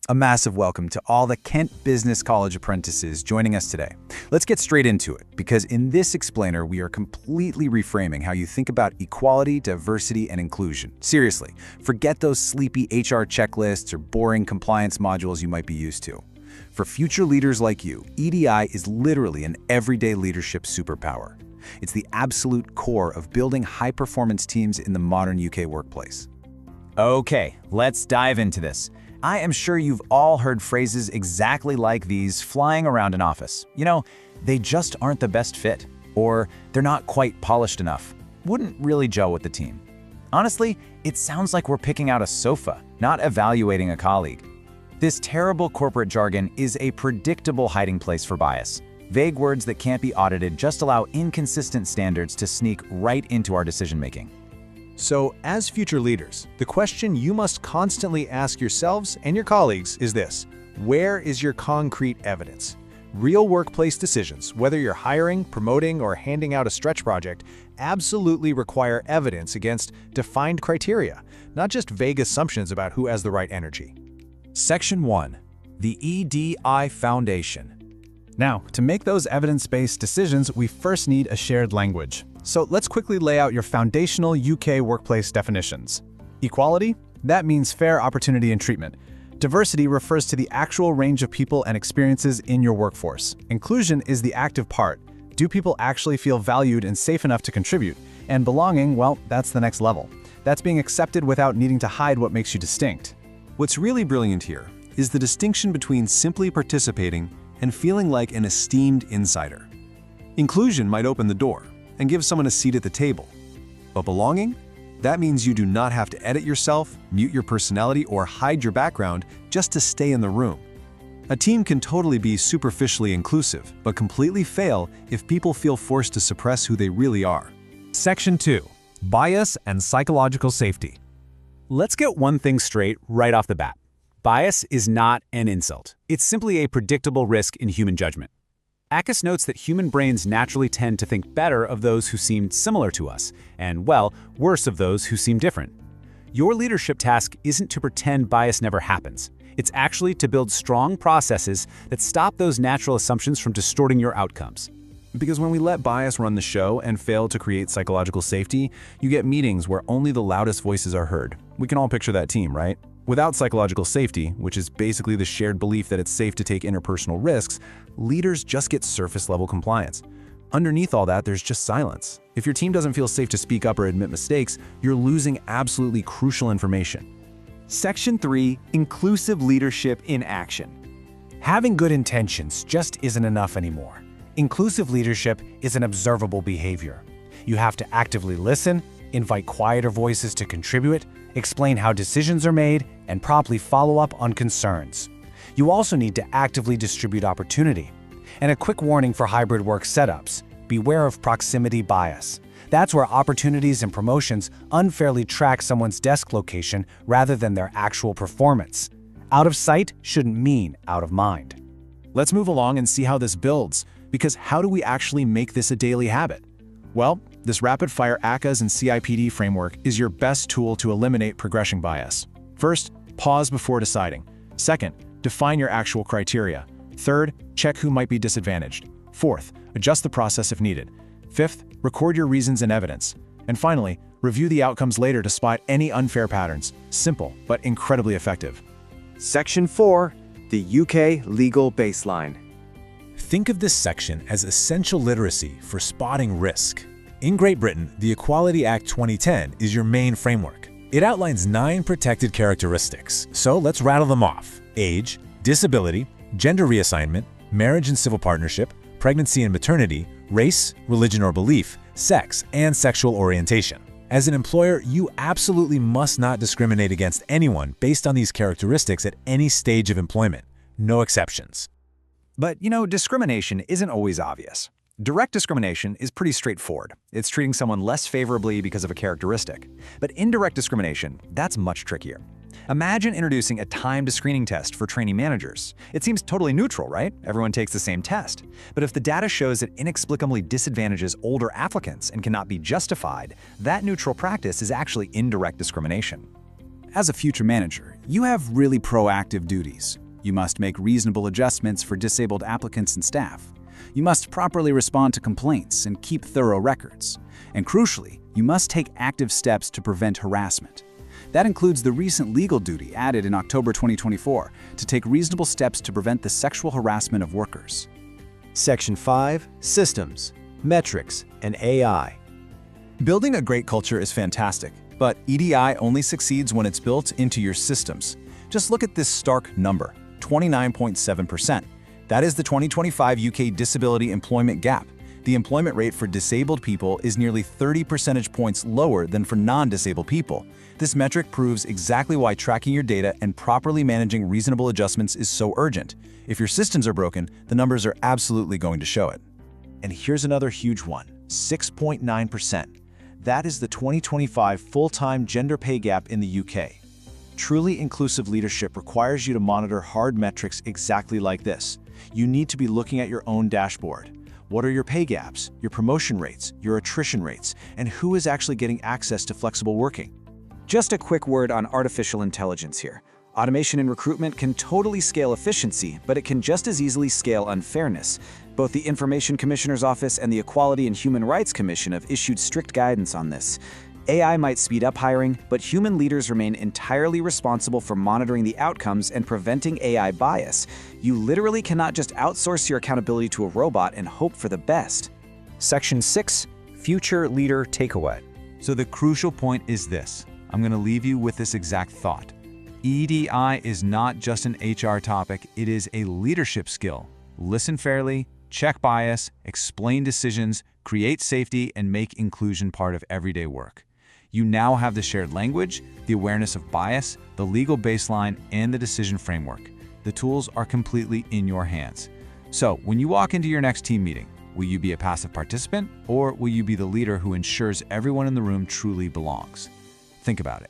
A massive welcome to all the Kent Business College apprentices joining us today. Let's get straight into it, because in this explainer, we are completely reframing how you think about equality, diversity, and inclusion. Seriously, forget those sleepy HR checklists or boring compliance modules you might be used to. For future leaders like you, EDI is literally an everyday leadership superpower. It's the absolute core of building high-performance teams in the modern UK workplace. Okay, let's dive into this. I am sure you've all heard phrases exactly like these flying around an office. You know, they just aren't the best fit, or they're not quite polished enough. Wouldn't really gel with the team. Honestly, it sounds like we're picking out a sofa, not evaluating a colleague. This terrible corporate jargon is a predictable hiding place for bias. Vague words that can't be audited just allow inconsistent standards to sneak right into our decision-making. So, as future leaders, the question you must constantly ask yourselves and your colleagues is this: where is your concrete evidence? Real workplace decisions, whether you're hiring, promoting, or handing out a stretch project, absolutely require evidence against defined criteria, not just vague assumptions about who has the right energy. Section 1. The EDI Foundation. Now, to make those evidence-based decisions, we first need a shared language. So let's quickly lay out your foundational UK workplace definitions. Equality? That means fair opportunity and treatment. Diversity refers to the actual range of people and experiences in your workforce. Inclusion is the active part. Do people actually feel valued and safe enough to contribute? And belonging, well, that's the next level. That's being accepted without needing to hide what makes you distinct. What's really brilliant here is the distinction between simply participating and feeling like an esteemed insider. Inclusion might open the door and give someone a seat at the table. But belonging? That means you do not have to edit yourself, mute your personality, or hide your background just to stay in the room. A team can totally be superficially inclusive, but completely fail if people feel forced to suppress who they really are. Section 2. Bias and psychological safety. Let's get one thing straight right off the bat. Bias is not an insult. It's simply a predictable risk in human judgment. ACUS notes that human brains naturally tend to think better of those who seem similar to us, and, well, worse of those who seem different. Your leadership task isn't to pretend bias never happens. It's actually to build strong processes that stop those natural assumptions from distorting your outcomes. Because when we let bias run the show and fail to create psychological safety, you get meetings where only the loudest voices are heard. We can all picture that team, right? Without psychological safety, which is basically the shared belief that it's safe to take interpersonal risks, leaders just get surface-level compliance. Underneath all that, there's just silence. If your team doesn't feel safe to speak up or admit mistakes, you're losing absolutely crucial information. Section 3. Inclusive Leadership in Action. Having good intentions just isn't enough anymore. Inclusive leadership is an observable behavior. You have to actively listen, invite quieter voices to contribute, explain how decisions are made, and promptly follow up on concerns. You also need to actively distribute opportunity. And a quick warning for hybrid work setups: beware of proximity bias. That's where opportunities and promotions unfairly track someone's desk location rather than their actual performance. Out of sight shouldn't mean out of mind. Let's move along and see how this builds, because how do we actually make this a daily habit? Well, this rapid-fire ACAS and CIPD framework is your best tool to eliminate progression bias. First, pause before deciding. Second, define your actual criteria. Third, check who might be disadvantaged. Fourth, adjust the process if needed. Fifth, record your reasons and evidence. And finally, review the outcomes later to spot any unfair patterns. Simple, but incredibly effective. Section 4. The UK Legal Baseline. Think of this section as essential literacy for spotting risk. In Great Britain, the Equality Act 2010 is your main framework. It outlines 9 protected characteristics, so let's rattle them off: age, disability, gender reassignment, marriage and civil partnership, pregnancy and maternity, race, religion or belief, sex, and sexual orientation. As an employer, you absolutely must not discriminate against anyone based on these characteristics at any stage of employment. No exceptions. But, you know, discrimination isn't always obvious. Direct discrimination is pretty straightforward. It's treating someone less favorably because of a characteristic. But indirect discrimination, that's much trickier. Imagine introducing a timed screening test for trainee managers. It seems totally neutral, right? Everyone takes the same test. But if the data shows it inexplicably disadvantages older applicants and cannot be justified, that neutral practice is actually indirect discrimination. As a future manager, you have really proactive duties. You must make reasonable adjustments for disabled applicants and staff. You must properly respond to complaints and keep thorough records. And crucially, you must take active steps to prevent harassment. That includes the recent legal duty added in October 2024 to take reasonable steps to prevent the sexual harassment of workers. Section 5, Systems, Metrics, and AI. Building a great culture is fantastic, but EDI only succeeds when it's built into your systems. Just look at this stark number, 29.7%. That is the 2025 UK disability employment gap. The employment rate for disabled people is nearly 30 percentage points lower than for non-disabled people. This metric proves exactly why tracking your data and properly managing reasonable adjustments is so urgent. If your systems are broken, the numbers are absolutely going to show it. And here's another huge one, 6.9%. That is the 2025 full-time gender pay gap in the UK. Truly inclusive leadership requires you to monitor hard metrics exactly like this. You need to be looking at your own dashboard. What are your pay gaps, your promotion rates, your attrition rates, and who is actually getting access to flexible working? Just a quick word on artificial intelligence here. Automation in recruitment can totally scale efficiency, but it can just as easily scale unfairness. Both the Information Commissioner's Office and the Equality and Human Rights Commission have issued strict guidance on this. AI might speed up hiring, but human leaders remain entirely responsible for monitoring the outcomes and preventing AI bias. You literally cannot just outsource your accountability to a robot and hope for the best. Section 6, Future Leader Takeaway. So the crucial point is this. I'm going to leave you with this exact thought. EDI is not just an HR topic, it is a leadership skill. Listen fairly, check bias, explain decisions, create safety, and make inclusion part of everyday work. You now have the shared language, the awareness of bias, the legal baseline, and the decision framework. The tools are completely in your hands. So when you walk into your next team meeting, will you be a passive participant, or will you be the leader who ensures everyone in the room truly belongs? Think about it.